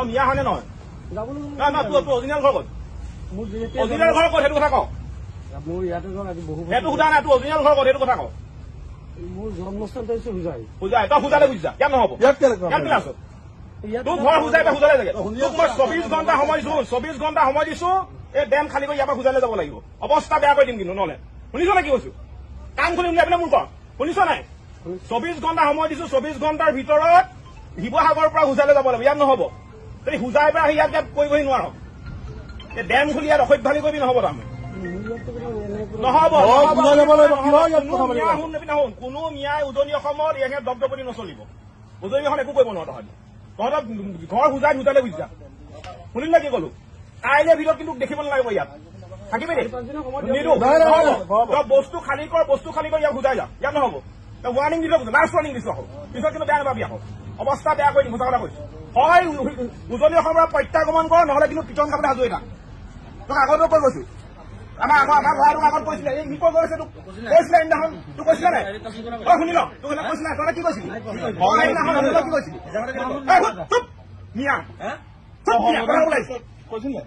মিয়া হয়নে নহয়? নহয় তোৰ অৰিজিনেল ঘৰ ক'ত? অৰিজিনেল ঘৰ ক'ত সেইটো কথা কওঁ। মোৰ ইয়াতে ঘৰ আজি বহু সেইটো সোধা নাই, তোৰ অৰিজিনেল ঘৰ ক'ত সেইটো কথা কওঁ। মোৰ জন্মস্থানটো হৈছে হোজাই। হোজাই তই হোজালে বুজিছা, ইয়াত নহ'ব। ইয়াত কেলে আছ? তোৰ ঘৰ হোজাই বা হোজালে লাগে। তোক মই 24 ঘণ্টা সময় দিছো, 24 ঘণ্টা সময় দিছো। এই ডেম খালী কৰি ইয়াৰ পৰা হোজালে যাব লাগিব। অৱস্থা বেয়া কৰি দিম কিন্তু নহ'লে। শুনিছ নে কি কৈছো? কাম খুলি উলিয়াই পিনে মোৰ কৰ। শুনিছ নাই? 24 ঘণ্টা সময় দিছো, 24 ঘণ্টাৰ ভিতৰত শিৱসাগৰৰ পৰা হোজালে যাব লাগিব। ইয়াত নহ'ব। তই হোজাই পৰা আহি ইয়াত কৰিবহি নোৱাৰ। এই ডেম খুলি ইয়াত অসভ্যালি কৰিবি নহ'ব তাৰমানে। নহ'ব কোনো মিয়াই উজনি অসমত ইয়াকে দপদপনি নচলিব। উজনি অসম একো কৰিব নোৱাৰো তহঁতি। তহঁতৰ ঘৰ হোজাই হোজালে বুজিছা। শুনিল নে কি ক'লো? কাইলৈ ভিতৰত কিন্তু দেখিব নালাগিব ইয়াত। থাকিবি দেই তই বস্তু খালী কৰ, বস্তু খালী কৰি ইয়াক হোজাই যা। ইয়াত নহ'ব। তই ৱাৰ্ণিং দিছ, লাষ্ট ৱাৰ্ণিং দিছো আকৌ। পিছত কিন্তু বেয়া নাপাবি আকৌ। অৱস্থা বেয়া কৰি দিম, সঁচা কথা কৈছো। হয় উজনি অসমৰ পৰা প্ৰত্যাগমন কৰ, নহ'লে কিন্তু পিটন খাবলৈ সাজু এটা। তোক আগতো কৈ গৈছো। আমাৰ ল'ৰাটোক আগত কৈছিলে, এই সি কৈ গৈছে তোক কৈছিলে সেইদিনাখন। তোক কৈছিলে নাই? তই শুনি ল, তোক সেইদিনা কৈছিলে তই কি কৈছিলি? সেইদিনাখন কি কৈছিলি? মিয়া কথা ওলাইছে কৈছিলে।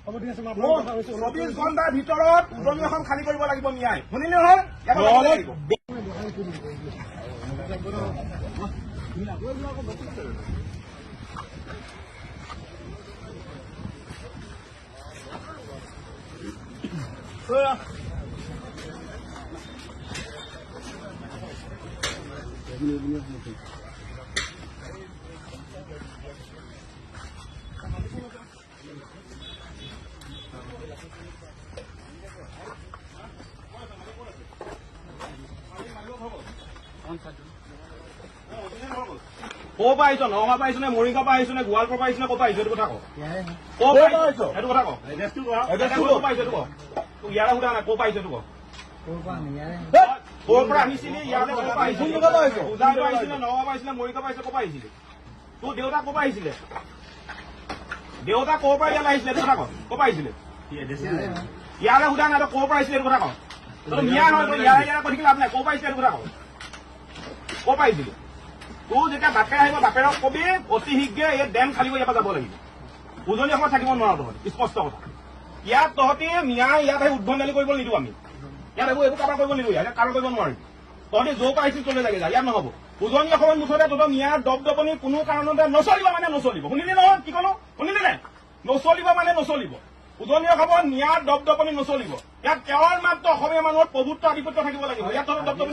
24 ঘণ্টাৰ ভিতৰত উজনি অসম খালী কৰিব লাগিব মিয়াই। শুনিলে নহয়? ক'ৰ পৰা আহিছ? নগাঁৱৰ পৰা আহিছ নে মৰিগাঁৱৰ পৰা আহিছ নে গোৱালপাৰ পৰা আহিছ নে ক'ৰ পৰা আহিছ? সেইটো কথা কওঁ। ক'ৰ পৰা আহিছ সেইটো কথা কওঁ। ক'ৰ পৰা আহিছ সেইটো কওঁ। তোক ইয়াৰে সোধা নাই, ক'ৰ পৰা আহিছ সেইটো কওঁ। ক'ৰ পৰা আহিছিলি? ইয়ালৈ ক'ৰ পৰা আহিছিলি? হোজাই পৰা আহিছিলে, নগাঁৱৰ পৰা আহিছিলে, মৰিগাঁৱৰ পৰা আহিছিলে, ক'ৰ পৰা আহিছিলি? তোৰ দেউতা ক'ৰ পৰা আহিছিলে? দেউতা ক'ৰ পৰা ইয়ালৈ আহিছিলে সেইটো কথা কওঁ। ক'ৰ পৰা আহিছিলে? ইয়ালৈ সোধা নাই, তই ক'ৰ পৰা আহিছিলে সেইটো কথা কওঁ। তই মিয়া নহয়, তই ইয়াৰে কৈ থাকিলে লাভ নাই। ক'ৰ পৰা আহিছিলে সেইটো কথা কওঁ। ক'ৰ পৰা আহিছিলি? তোৰ যেতিয়া বাপে আহিব, বাপেৰক কবি অতি শীঘ্ৰে এই ডেম খালী কৰি ইয়াৰ পৰা যাব লাগিব। উজনি অসমত থাকিব নোৱাৰ তহঁতি, স্পষ্ট কথা। ইয়াত তহঁতি মিয়া ইয়াত আহি উদ্ভণ্ডালি কৰিব নিদিওঁ আমি। ইয়াত এইবোৰ কাৰোবাৰ কৰিব নিদিওঁ, ইয়াত কাৰোবাৰ কৰিব নোৱাৰিম। তহঁতি য'ৰ পৰা আহিছিল চলে লাগে যা, ইয়াত নহ'ব। উজনি অসমত মুঠতে তহঁতৰ মিয়াৰ দপদপনি কোনো কাৰণতে নচলিব মানে নচলিব। শুনিলি নহয় কি ক'লো? শুনিলি নে? নচলিব মানে নচলিব। উজনি অসমত মিয়াৰ দপদপনি নচলিব। ইয়াত কেৱল মাত্ৰ অসমীয়া মানুহৰ প্ৰভুত্ব আধিপত্য থাকিব লাগিব। ইয়াত তহঁতৰ দপদপনি